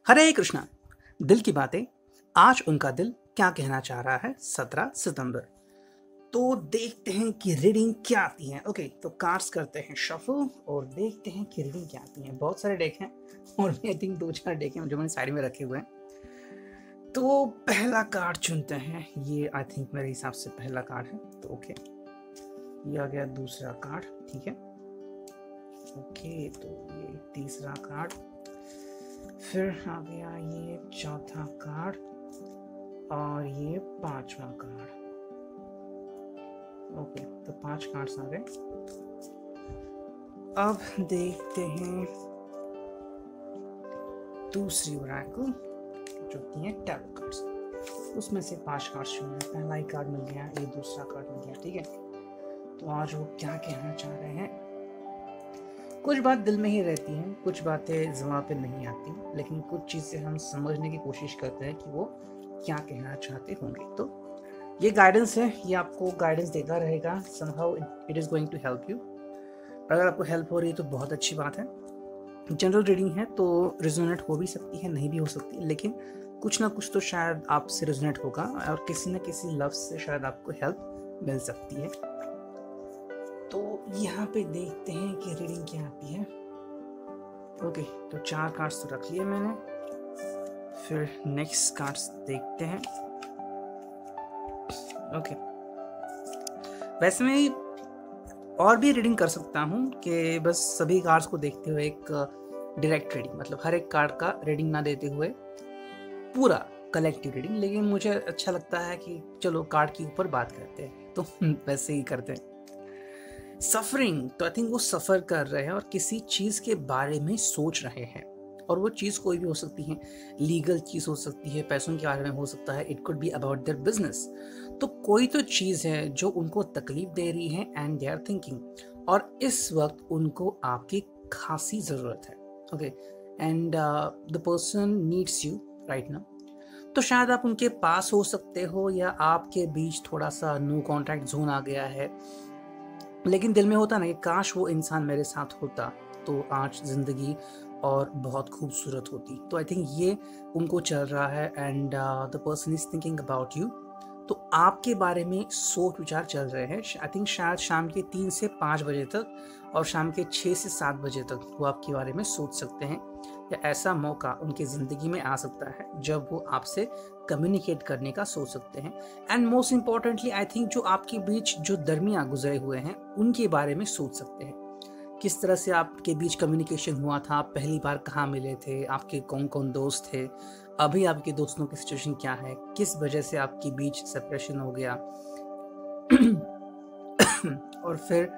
हरे कृष्णा। दिल की बातें। आज उनका दिल क्या कहना चाह रहा है 17 सितंबर। तो देखते हैं कि रीडिंग क्या आती है। ओके, तो कार्ड्स करते हैं शफल और देखते हैं कि रीडिंग क्या आती है। बहुत सारे डेक हैं और आई थिंक 2-4 डेक हैं जो मैंने साइड में रखे हुए हैं। तो पहला कार्ड चुनते हैं। ये आई थिंक मेरे हिसाब से पहला कार्ड है, तो ओके। ये आ गया दूसरा कार्ड, ठीक है। ओके, तो ये तीसरा कार्ड, फिर आ गया ये चौथा कार्ड और ये पांचवा कार्ड। ओके, तो 5 कार्ड्स आ गए। अब देखते हैं दूसरी ओरेकल जो कि है टैरो कार्ड्स। उसमें से 5 कार्ड्स चुने। पहला ही कार्ड मिल गया, ये दूसरा कार्ड मिल गया, ठीक है। तो आज वो क्या कहना चाह रहे हैं। कुछ बात दिल में ही रहती हैं, कुछ बातें ज़ुबान पे नहीं आती, लेकिन कुछ चीज़ें हम समझने की कोशिश करते हैं कि वो क्या कहना चाहते होंगे। तो ये गाइडेंस है, ये आपको गाइडेंस देता रहेगा। Somehow it is going to help you. अगर आपको हेल्प हो रही है तो बहुत अच्छी बात है। जनरल रीडिंग है तो रिजोनेट हो भी सकती है, नहीं भी हो सकती, लेकिन कुछ ना कुछ तो शायद आपसे रिजोनेट होगा और किसी न किसी लफ्ज़ से शायद आपको हेल्प मिल सकती है। तो यहाँ पे देखते हैं कि रीडिंग क्या आती है। ओके, तो 4 कार्ड्स तो रख लिए मैंने। फिर नेक्स्ट कार्ड्स देखते हैं। ओके, वैसे मैं और भी रीडिंग कर सकता हूँ कि बस सभी कार्ड्स को देखते हुए एक डायरेक्ट रीडिंग, मतलब हर एक कार्ड का रीडिंग ना देते हुए पूरा कलेक्टिव रीडिंग, लेकिन मुझे अच्छा लगता है कि चलो कार्ड के ऊपर बात करते हैं, तो वैसे ही करते हैं। सफरिंग, तो आई थिंक वो सफ़र कर रहे हैं और किसी चीज़ के बारे में सोच रहे हैं, और वो चीज़ कोई भी हो सकती है। लीगल चीज़ हो सकती है, पैसों के बारे में हो सकता है, it could be about their business. तो कोई तो चीज़ है जो उनको तकलीफ दे रही है एंड दे आर थिंकिंग, और इस वक्त उनको आपकी खासी ज़रूरत है। Okay, and the person needs you right now. तो शायद आप उनके पास हो सकते हो या आपके बीच थोड़ा सा नो कॉन्टैक्ट जोन आ गया है, लेकिन दिल में होता ना कि काश वो इंसान मेरे साथ होता तो आज ज़िंदगी और बहुत खूबसूरत होती। तो आई थिंक ये उनको चल रहा है and the person is thinking about you. तो आपके बारे में सोच विचार चल रहे हैं। आई थिंक शायद शाम के 3 से 5 बजे तक और शाम के 6 से 7 बजे तक वो आपके बारे में सोच सकते हैं, या ऐसा मौका उनकी ज़िंदगी में आ सकता है जब वो आपसे कम्युनिकेट करने का सोच सकते हैं। And most importantly I think जो आपके बीच जो दरमियाँ गुजरे हुए हैं उनके बारे में सोच सकते हैं। किस तरह से आपके बीच कम्युनिकेशन हुआ था, आप पहली बार कहाँ मिले थे, आपके कौन कौन दोस्त थे, अभी आपके दोस्तों की सिचुएशन क्या है, किस वजह से आपके बीच सेपरेशन हो गया और फिर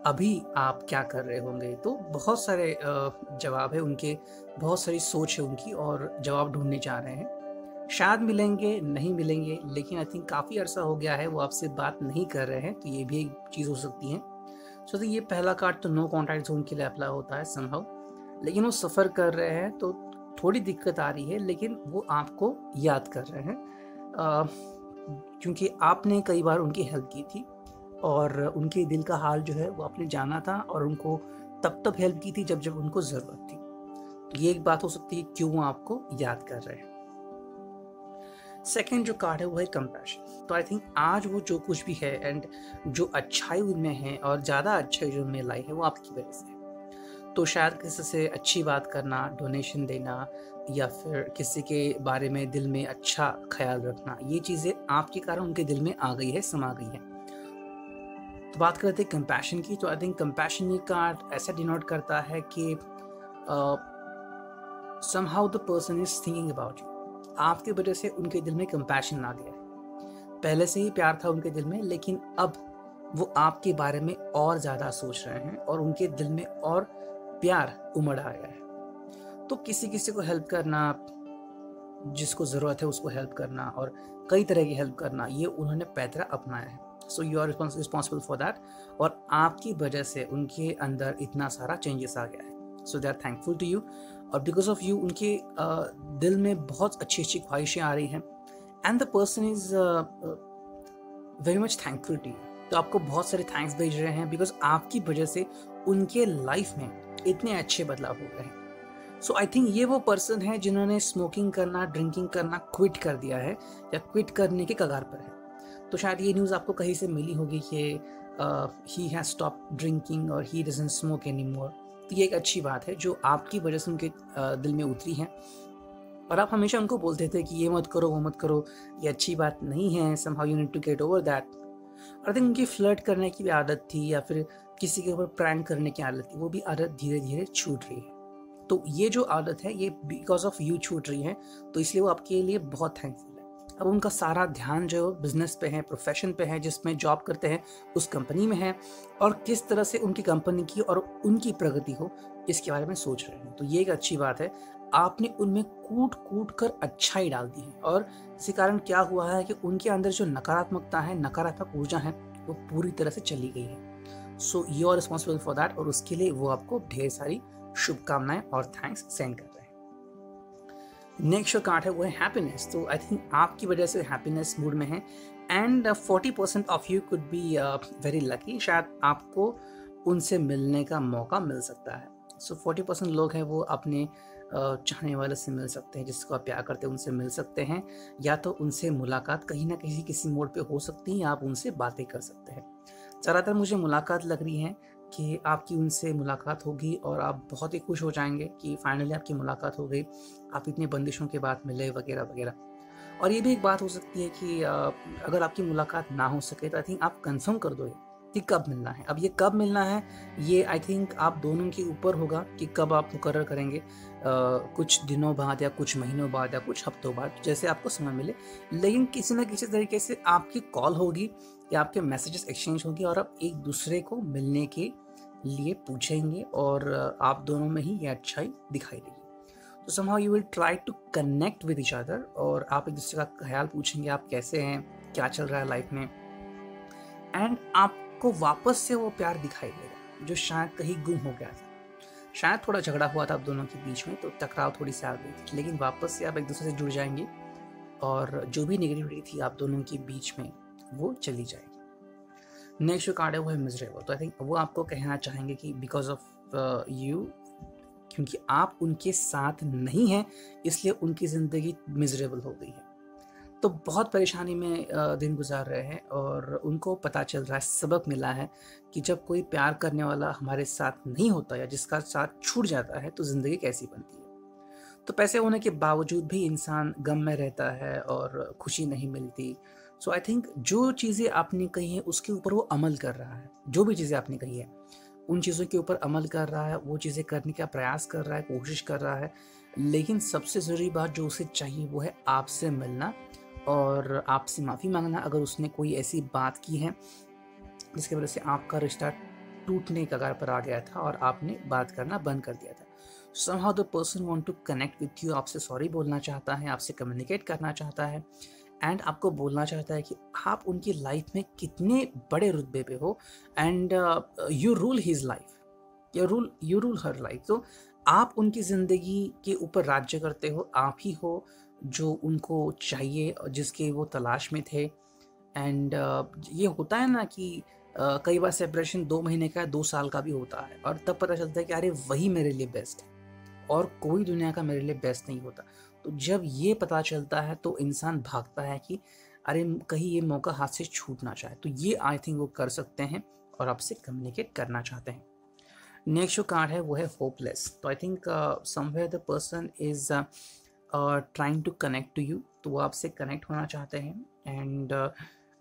अभी आप क्या कर रहे होंगे। तो बहुत सारे जवाब है उनके, बहुत सारी सोच है उनकी और जवाब ढूंढने जा रहे हैं। शायद मिलेंगे, नहीं मिलेंगे, लेकिन आई थिंक काफ़ी अरसा हो गया है वो आपसे बात नहीं कर रहे हैं, तो ये भी एक चीज़ हो सकती है। सो तो ये पहला कार्ड तो नो कॉन्टैक्ट जोन के लिए अप्लाई होता है समहाउ, लेकिन वो सफ़र कर रहे हैं तो थोड़ी दिक्कत आ रही है, लेकिन वो आपको याद कर रहे हैं क्योंकि आपने कई बार उनकी हेल्प की थी और उनके दिल का हाल जो है वो आपने जाना था, और उनको तब हेल्प की थी जब उनको ज़रूरत थी। तो ये एक बात हो सकती है क्यों वो आपको याद कर रहे हैं। सेकेंड जो कार्ड है वो है कंपैशन। तो आई थिंक आज वो जो कुछ भी है एंड जो अच्छाई उनमें है और ज़्यादा अच्छाई जो उनमें लाई है वो आपकी वजह से है। तो शायद किसी से अच्छी बात करना, डोनेशन देना, या फिर किसी के बारे में दिल में अच्छा ख्याल रखना, ये चीज़ें आपके कारण उनके दिल में आ गई है, समा गई है। तो बात करते हैं कंपैशन की। तो आई थिंक कंपैशन ये कार्ड ऐसा डिनोट करता है कि somehow the person is thinking about you। आपके वजह से उनके दिल में कंपैशन आ गया है। पहले से ही प्यार था उनके दिल में, लेकिन अब वो आपके बारे में और ज़्यादा सोच रहे हैं और उनके दिल में और प्यार उमड़ आया है। तो किसी किसी को हेल्प करना, जिसको ज़रूरत है उसको हेल्प करना और कई तरह की हेल्प करना, ये उन्होंने पैतरा अपनाया है। So you are responsible for that, और आपकी वजह से उनके अंदर इतना सारा चेंजेस आ गया है। So they are thankful to you, और बिकॉज ऑफ यू उनके दिल में बहुत अच्छी अच्छी ख्वाहिशें आ रही हैं and the person is very much thankful to you. तो आपको बहुत सारे थैंक्स भेज रहे हैं बिकॉज आपकी वजह से उनके लाइफ में इतने अच्छे बदलाव हो गए हैं। सो आई थिंक ये वो पर्सन है जिन्होंने स्मोकिंग करना, ड्रिंकिंग करना क्विट कर दिया है या क्विट करने के कगार पर है। तो शायद ये न्यूज़ आपको कहीं से मिली होगी कि ही हैज स्टॉप ड्रिंकिंग और he doesn't smoke any more. तो ये एक अच्छी बात है जो आपकी वजह से उनके दिल में उतरी है, और आप हमेशा उनको बोलते थे कि ये मत करो, वो मत करो, ये अच्छी बात नहीं है, somehow you need to get over that. I think उनकी फ्लर्ट करने की भी आदत थी या फिर किसी के ऊपर प्रैंक करने की आदत थी, वो भी आदत धीरे धीरे छूट रही है। तो ये जो आदत है ये बिकॉज ऑफ यू छूट रही है, तो इसलिए वो आपके लिए बहुत थैंकफुल है। अब उनका सारा ध्यान जो बिजनेस पे है, प्रोफेशन पे है, जिसमें जॉब करते हैं उस कंपनी में है, और किस तरह से उनकी कंपनी की और उनकी प्रगति हो इसके बारे में सोच रहे हैं। तो ये एक अच्छी बात है, आपने उनमें कूट कूट कर अच्छाई डाल दी है, और इसी कारण क्या हुआ है कि उनके अंदर जो नकारात्मकता है, नकारात्मक ऊर्जा है, वो पूरी तरह से चली गई है। So you are responsible for that, और उसके लिए वो आपको ढेर सारी शुभकामनाएं और थैंक्स सेंड कर रहे हैं। नेक्स्ट जो कार्ड है वो है हैप्पीनेस। तो आई थिंक आपकी वजह से हैप्पीनेस मूड में है, and 40% of you could be very lucky. शायद आपको उनसे मिलने का मौका मिल सकता है। सो 40% लोग हैं वो अपने चाहने वाले से मिल सकते हैं, जिसको आप प्यार करते हैं उनसे मिल सकते हैं, या तो उनसे मुलाकात कहीं ना कहीं किसी मोड़ पे हो सकती है, आप उनसे बातें कर सकते हैं। ज़्यादातर मुझे मुलाकात लग रही है कि आपकी उनसे मुलाकात होगी और आप बहुत ही खुश हो जाएंगे कि फाइनली आपकी मुलाकात हो गई, आप इतने बंदिशों के बाद मिले वगैरह वगैरह। और ये भी एक बात हो सकती है कि अगर आपकी मुलाकात ना हो सके तो आई थिंक आप कंफर्म कर दो कि कब मिलना है। अब ये कब मिलना है ये आई थिंक आप दोनों के ऊपर होगा कि कब आप मुकर्रर करेंगे, कुछ दिनों बाद या कुछ महीनों बाद या कुछ हफ्तों बाद, जैसे आपको समय मिले। लेकिन किसी न किसी तरीके से आपकी कॉल होगी या आपके मैसेजेस एक्सचेंज होंगे और आप एक दूसरे को मिलने के लिए पूछेंगे, और आप दोनों में ही ये अच्छाई दिखाई देगी। तो somehow you will try to connect with each other, और आप एक दूसरे का ख्याल पूछेंगे, आप कैसे हैं, क्या चल रहा है लाइफ में, एंड आपको वापस से वो प्यार दिखाई देगा जो शायद कहीं गुम हो गया था। शायद थोड़ा झगड़ा हुआ था आप दोनों के बीच में, तो टकराव थोड़ी सी आ गई थी, लेकिन वापस से आप एक दूसरे से जुड़ जाएंगे और जो भी नेगेटिविटी थी आप दोनों के बीच में वो चली जाएगी। नेक्स्ट जो कार्ड है वो है मिजरेबल। तो आई थिंक वो आपको कहना चाहेंगे कि बिकॉज ऑफ यू, क्योंकि आप उनके साथ नहीं हैं इसलिए उनकी ज़िंदगी मिजरेबल हो गई है। तो बहुत परेशानी में दिन गुजार रहे हैं, और उनको पता चल रहा है, सबक मिला है कि जब कोई प्यार करने वाला हमारे साथ नहीं होता या जिसका साथ छूट जाता है तो ज़िंदगी कैसी बनती है। तो पैसे होने के बावजूद भी इंसान गम में रहता है और खुशी नहीं मिलती। सो आई थिंक जो चीज़ें आपने कही हैं उसके ऊपर वो अमल कर रहा है, जो भी चीज़ें आपने कही है उन चीज़ों के ऊपर अमल कर रहा है, वो चीज़ें करने का प्रयास कर रहा है, कोशिश कर रहा है। लेकिन सबसे ज़रूरी बात जो उसे चाहिए वो है आपसे मिलना और आपसे माफ़ी मांगना अगर उसने कोई ऐसी बात की है जिसकी वजह से आपका रिश्ता टूटने के कगार पर आ गया था और आपने बात करना बंद कर दिया था। somehow the person want to connect with you, आपसे सॉरी बोलना चाहता है, आपसे कम्युनिकेट करना चाहता है, एंड आपको बोलना चाहता है कि आप उनकी लाइफ में कितने बड़े रुतबे पे हो, and you rule his life, you rule her life. तो आप उनकी ज़िंदगी के ऊपर राज्य करते हो, आप ही हो जो उनको चाहिए और जिसके वो तलाश में थे। एंड ये होता है ना कि कई बार सेपरेशन 2 महीने का 2 साल का भी होता है, और तब पता चलता है कि अरे वही मेरे लिए बेस्ट है और कोई दुनिया का मेरे लिए बेस्ट नहीं होता। तो जब ये पता चलता है तो इंसान भागता है कि अरे कहीं ये मौका हाथ से छूट ना जाए। तो ये आई थिंक वो कर सकते हैं और आपसे कम्युनिकेट करना चाहते हैं। नेक्स्ट जो कार्ड है वो है होपलेस। तो I think somewhere the person is trying to connect to you. तो वो आपसे कनेक्ट होना चाहते हैं, एंड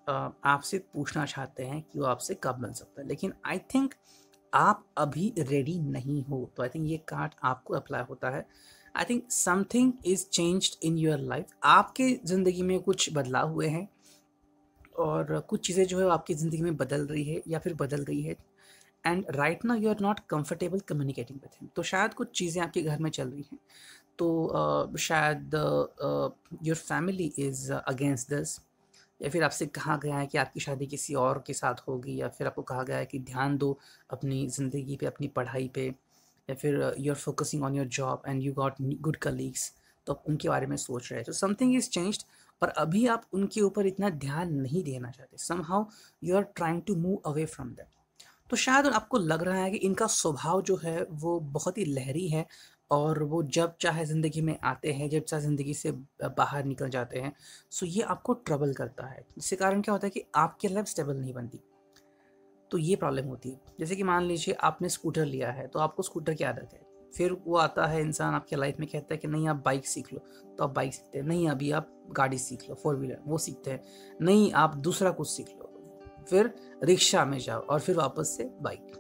आपसे पूछना चाहते हैं कि वो आपसे कब मिल सकता है, लेकिन आई थिंक आप अभी रेडी नहीं हो। तो आई थिंक ये कार्ड आपको अप्लाई होता है। I think something is changed in your life, आपके ज़िंदगी में कुछ बदलाव हुए हैं और कुछ चीज़ें जो है आपकी ज़िंदगी में बदल रही है या फिर बदल गई है, and right now you are not comfortable communicating with him. तो शायद कुछ चीज़ें आपके घर में चल रही हैं, तो शायद your family is against this, या फिर आपसे कहा गया है कि आपकी शादी किसी और के साथ होगी, या फिर आपको कहा गया है कि ध्यान दो अपनी ज़िंदगी पे, अपनी पढ़ाई पे, या फिर you are focusing on your job and you got good colleagues, तो आप उनके बारे में सोच रहे हैं। तो समथिंग इज़ चेंज्ड, और अभी आप उनके ऊपर इतना ध्यान नहीं देना चाहते। Somehow you are trying to move away from that. तो शायद आपको लग रहा है कि इनका स्वभाव जो है वो बहुत ही लहरी है और वो जब चाहे ज़िंदगी में आते हैं, जब चाहे ज़िंदगी से बाहर निकल जाते हैं। सो ये आपको ट्रबल करता है, जिसके कारण क्या होता है कि आपकी लाइफ स्टेबल नहीं बनती। तो ये प्रॉब्लम होती है। जैसे कि मान लीजिए आपने स्कूटर लिया है, तो आपको स्कूटर की आदत है, फिर वो आता है इंसान आपके लाइफ में, कहता है कि नहीं आप बाइक सीख लो, तो आप बाइक सीखते हैं। नहीं अभी आप गाड़ी सीख लो, 4 व्हीलर, वो सीखते हैं। नहीं आप दूसरा कुछ सीख लो, फिर रिक्शा में जाओ और फिर वापस से बाइक।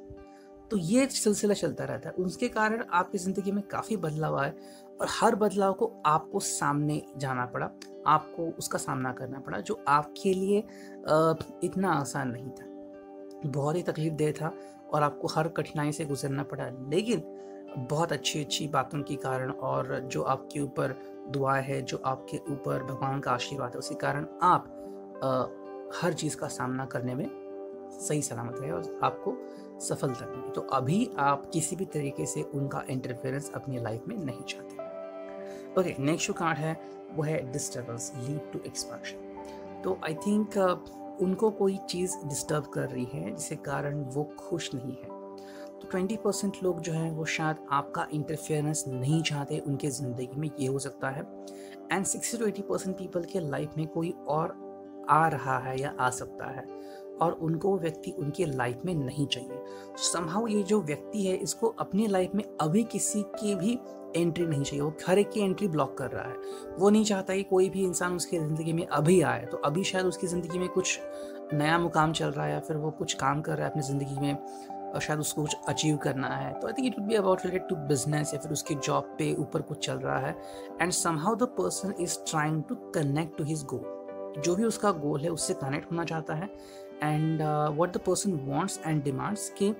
तो ये सिलसिला चलता रहता है। उसके कारण आपकी ज़िंदगी में काफ़ी बदलाव आए और हर बदलाव को आपको सामने जाना पड़ा, आपको उसका सामना करना पड़ा, जो आपके लिए इतना आसान नहीं था, बहुत ही तकलीफदेह था और आपको हर कठिनाई से गुजरना पड़ा। लेकिन बहुत अच्छी बातों के कारण और जो आपके ऊपर दुआ है, जो आपके ऊपर भगवान का आशीर्वाद है, उसी कारण आप हर चीज़ का सामना करने में सही सलामत रहे और आपको सफलता मिली। तो अभी आप किसी भी तरीके से उनका इंटरफेरेंस अपनी लाइफ में नहीं चाहते। ओके, नेक्स्ट जो कार्ड है वो है डिस्टर्बेंस लीड टू एक्सपांशन। तो आई थिंक उनको कोई चीज़ डिस्टर्ब कर रही है जिसके कारण वो खुश नहीं है। तो 20% लोग जो हैं वो शायद आपका इंटरफेरेंस नहीं चाहते उनके ज़िंदगी में, ये हो सकता है। एंड 60 to 80% पीपल के लाइफ में कोई और आ रहा है या आ सकता है और उनको वो व्यक्ति उनके लाइफ में नहीं चाहिए। समहाउ ये जो व्यक्ति है इसको अपनी लाइफ में अभी किसी की भी एंट्री नहीं चाहिए, वो हर एक की एंट्री ब्लॉक कर रहा है। वो नहीं चाहता कि कोई भी इंसान उसकी ज़िंदगी में अभी आए। तो अभी शायद उसकी ज़िंदगी में कुछ नया मुकाम चल रहा है या फिर वो कुछ काम कर रहा है अपनी ज़िंदगी में और शायद उसको कुछ अचीव करना है। तो I think it would be about related to business या फिर उसकी जॉब पे ऊपर कुछ चल रहा है and somehow the person is trying to connect to his goal. जो भी उसका गोल है उससे कनेक्ट होना चाहता है and what the person wants and demands कि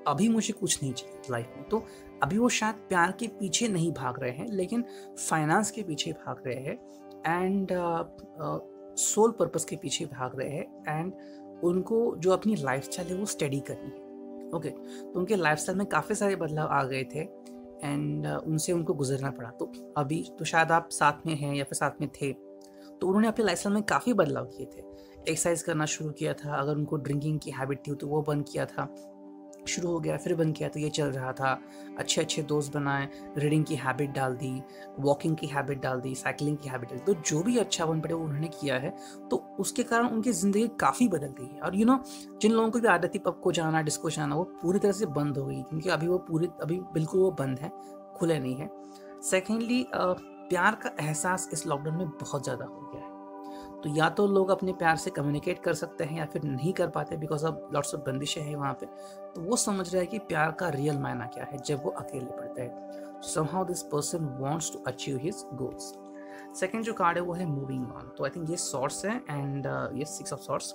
अभी मुझे कुछ नहीं चाहिए लाइफ में। तो अभी वो शायद प्यार के पीछे नहीं भाग रहे हैं लेकिन फाइनेंस के पीछे भाग रहे हैं एंड सोल पर्पस के पीछे भाग रहे हैं एंड उनको जो अपनी लाइफस्टाइल है वो स्टडी करनी है। ओके, तो उनके लाइफस्टाइल में काफ़ी सारे बदलाव आ गए थे एंड उनसे उनको गुजरना पड़ा। तो अभी तो शायद आप साथ में हैं या फिर साथ में थे, तो उन्होंने अपने लाइफस्टाइल में काफ़ी बदलाव किए थे। एक्सरसाइज करना शुरू किया था, अगर उनको ड्रिंकिंग की हैबिट थी तो वो बंद किया था, शुरू हो गया फिर बंद किया, तो ये चल रहा था। अच्छे दोस्त बनाए, रीडिंग की हैबिट डाल दी, वॉकिंग की हैबिट डाल दी, साइकिलिंग की हैबिट डाल दी। तो जो भी अच्छा बन पड़े वो उन्होंने किया है, तो उसके कारण उनकी ज़िंदगी काफ़ी बदल गई है। और जिन लोगों को भी आदत थी पब को जाना, डिस्को जाना, वो पूरी तरह से बंद हो गई क्योंकि अभी बिल्कुल वो बंद है, खुले नहीं है। सेकेंडली प्यार का एहसास इस लॉकडाउन में बहुत ज़्यादा हो गया है। तो या तो लोग अपने प्यार से कम्युनिकेट कर सकते हैं या फिर नहीं कर पाते बिकॉज ऑफ लॉट्स ऑफ बंदिशें हैं वहाँ पे। तो वो समझ रहा है कि प्यार का रियल मायना क्या है जब वो अकेले पड़ते हैं। Somehow this person wants to achieve his goals. Second जो कार्ड है वो है मूविंग ऑन। तो आई थिंक ये सॉर्ट्स है एंड ये 6 of sorts,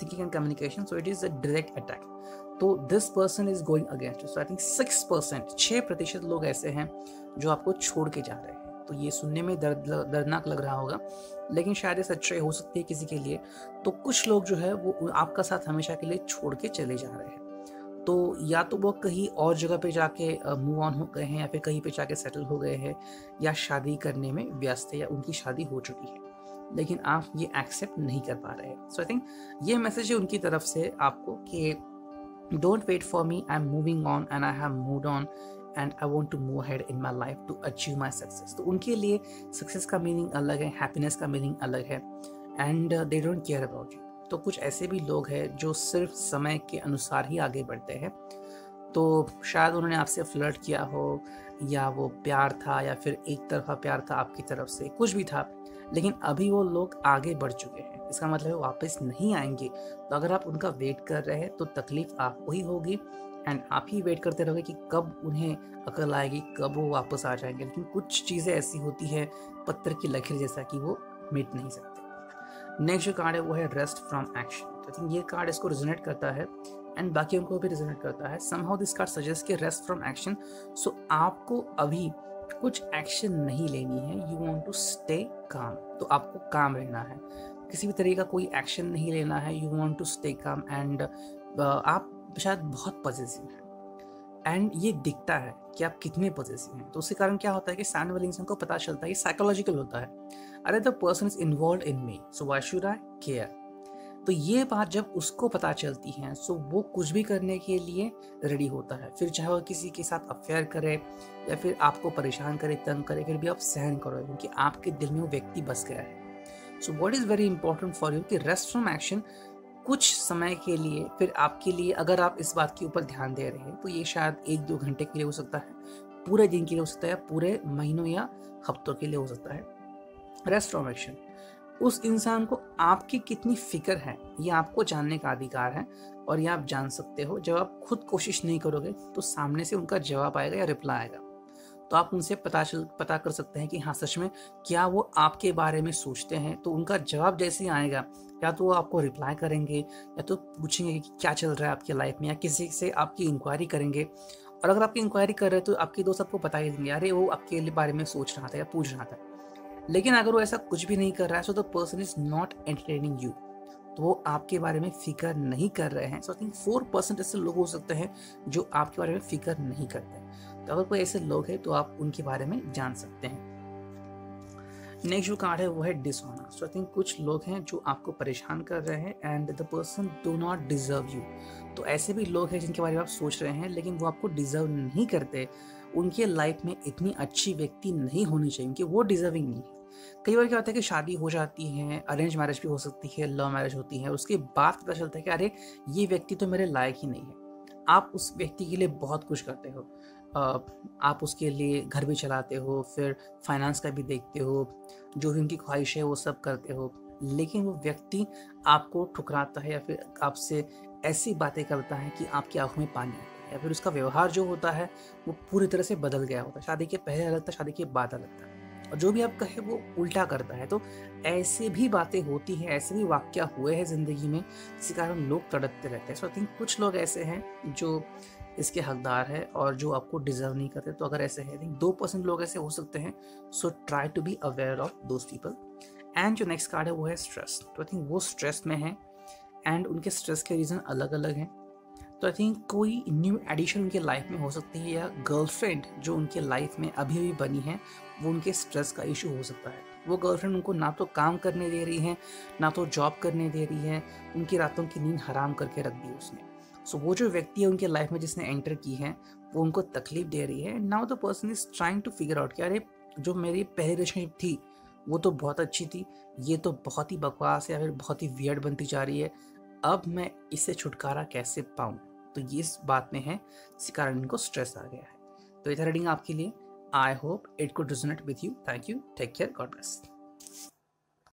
thinking and communication. So it is a direct attack. तो this person is going against. So I think 6% लोग ऐसे हैं जो आपको छोड़ के जा रहे हैं। तो ये सुनने में दर्दनाक लग रहा होगा लेकिन शायद ये सच्चाई हो सकती है किसी के लिए। तो कुछ लोग जो है वो आपका साथ हमेशा के लिए छोड़ के चले जा रहे हैं। तो या तो वो कहीं और जगह पे जाके मूव ऑन हो गए हैं या फिर कहीं पे जाके सेटल हो गए हैं या शादी करने में व्यस्त है या उनकी शादी हो चुकी है लेकिन आप ये एक्सेप्ट नहीं कर पा रहे हैं। सो आई थिंक ये मैसेज है उनकी तरफ से आपको कि don't wait for me, I am moving on and I have moved on and I want to move head in my life to achieve my success. तो उनके लिए सक्सेस का मीनिंग अलग है, हैप्पीनेस का मीनिंग अलग है and they don't care about you. तो कुछ ऐसे भी लोग हैं जो सिर्फ समय के अनुसार ही आगे बढ़ते हैं। तो शायद उन्होंने आपसे फ्लर्ट किया हो या वो प्यार था या फिर एक तरफा प्यार था आपकी तरफ से, कुछ भी था, लेकिन अभी वो लोग आगे बढ़ चुके हैं। इसका मतलब है वापस नहीं आएंगे। तो अगर आप उनका वेट कर रहे हैं तो तकलीफ आपको ही होगी एंड आप ही वेट करते रहोगे कि कब उन्हें अकल आएगी, कब वो वापस आ जाएंगे। लेकिन कुछ चीज़ें ऐसी होती है पत्थर की लकीर जैसा कि वो मिट नहीं सकते। नेक्स्ट जो कार्ड है वो है रेस्ट फ्रॉम एक्शन। तो आई थिंक ये कार्ड इसको रिजोनेट करता है एंड बाकियों को भी रिजोनेट करता है। समहाउ दिस कार्ड सजेस्ट कि रेस्ट फ्रॉम एक्शन। सो आपको अभी कुछ एक्शन नहीं लेनी है, यू वांट टू स्टे काम। तो आपको काम रहना है, किसी भी तरीके का कोई एक्शन नहीं लेना है, you want to stay calm and आप शायद बहुत पॉजिटिव हैं एंड ये दिखता है कि आप कितने पॉजिटिव हैं। तो उसके कारण क्या होता है कि सामने वाले इंसान को पता चलता है, ये साइकोलॉजिकल होता है, अरे the person is involve in me so why should I care. तो ये बात जब उसको पता चलती है सो वो कुछ भी करने के लिए रेडी होता है, फिर चाहे वो किसी के साथ अफेयर करे या फिर आपको परेशान करे, तंग करे, फिर भी आप सहन करो क्योंकि आपके दिल में वो व्यक्ति बस गया है। So what is very important for you कि रेस्ट फ्रॉम एक्शन कुछ समय के लिए, फिर आपके लिए अगर आप इस बात के ऊपर ध्यान दे रहे हैं तो ये शायद 1-2 घंटे के लिए हो सकता है, पूरे दिन के लिए हो सकता है, पूरे महीनों या हफ्तों के लिए हो सकता है। रेस्ट फ्रॉम एक्शन उस इंसान को आपकी कितनी फिक्र है ये आपको जानने का अधिकार है, और ये आप जान सकते हो जब आप खुद कोशिश नहीं करोगे तो सामने से उनका जवाब आएगा या रिप्लाई आएगा। तो आप उनसे पता कर सकते हैं कि हाँ सच में क्या वो आपके बारे में सोचते हैं। तो उनका जवाब जैसे ही आएगा, या तो वो आपको रिप्लाई करेंगे या तो पूछेंगे कि क्या चल रहा है आपकी लाइफ में, या किसी से आपकी इंक्वायरी करेंगे। और अगर आपकी इंक्वायरी कर रहे हैं तो आपके दोस्त आपको बता ही देंगे, अरे वो आपके बारे में सोच रहा था या पूछ रहा था। लेकिन अगर वो ऐसा कुछ भी नहीं कर रहा है so the person is not entertaining you, तो वो आपके बारे में फिक्र नहीं कर रहे हैं। सो आई थिंक 4% ऐसे लोग हो सकते हैं जो आपके बारे में फिक्र नहीं करते। तो अगर कोई ऐसे लोग हैं तो आप उनके बारे में जान सकते हैं। नेक्स्ट जो कार्ड है वो है डिसऑनर। सो आई थिंक कुछ लोग हैं जो आपको परेशान कर रहे हैं and the person do not deserve you. तो ऐसे भी लोग हैं जिनके बारे में आप सोच रहे हैं लेकिन वो आपको डिजर्व नहीं करते। उनके लाइफ में इतनी अच्छी व्यक्ति नहीं होनी चाहिए कि वो डिजर्विंग नहीं है। कई बार क्या होता है कि शादी हो जाती है, अरेंज मैरिज भी हो सकती है, लव मैरिज होती है, उसके बाद पता चलता है कि अरे ये व्यक्ति तो मेरे लायक ही नहीं है। आप उस व्यक्ति के लिए बहुत कुछ करते हो, आप उसके लिए घर भी चलाते हो, फिर फाइनेंस का भी देखते हो, जो भी उनकी ख्वाहिश है वो सब करते हो, लेकिन वो व्यक्ति आपको ठुकराता है या फिर आपसे ऐसी बातें करता है कि आपकी आंखों में पानी आता है, या फिर उसका व्यवहार जो होता है वो पूरी तरह से बदल गया होता है। शादी के पहले अलग था, शादी के बाद अलग था, और जो भी आप कहे वो उल्टा करता है। तो ऐसे भी बातें होती हैं, ऐसे भी वाक़या हुए हैं ज़िंदगी में जिसके कारण लोग तड़पते रहते हैं। सो आई थिंक कुछ लोग ऐसे हैं जो इसके हकदार है और जो आपको डिजर्व नहीं करते। तो अगर ऐसे है, आई थिंक 2% लोग ऐसे हो सकते हैं। So try to be aware of those people. And जो नेक्स्ट कार्ड है वो है स्ट्रेस। तो आई थिंक वो स्ट्रेस में है एंड उनके स्ट्रेस के रीज़न अलग अलग हैं। तो आई थिंक कोई न्यू एडिशन उनके लाइफ में हो सकती है, या गर्लफ्रेंड जो उनके लाइफ में अभी अभी बनी है वो उनके स्ट्रेस का इशू हो सकता है। वो गर्लफ्रेंड उनको ना तो काम करने दे रही है, ना तो जॉब करने दे रही है, उनकी रातों की नींद हराम करके रख दी उसने। सो वो जो व्यक्ति है उनके लाइफ में जिसने एंटर की है वो उनको तकलीफ दे रही है। Now the person is trying to figure out कि अरे जो मेरी पहली रिलेशनशिप थी वो तो बहुत अच्छी थी, ये तो बहुत ही बकवास है या फिर बहुत ही वियर्ड बनती जा रही है, अब मैं इससे छुटकारा कैसे पाऊँ। तो ये इस बात में है जिस कारण इनको स्ट्रेस आ गया है। तो ये था रीडिंग आपके लिए। I hope it could resonate with you. Thank you, take care, God bless.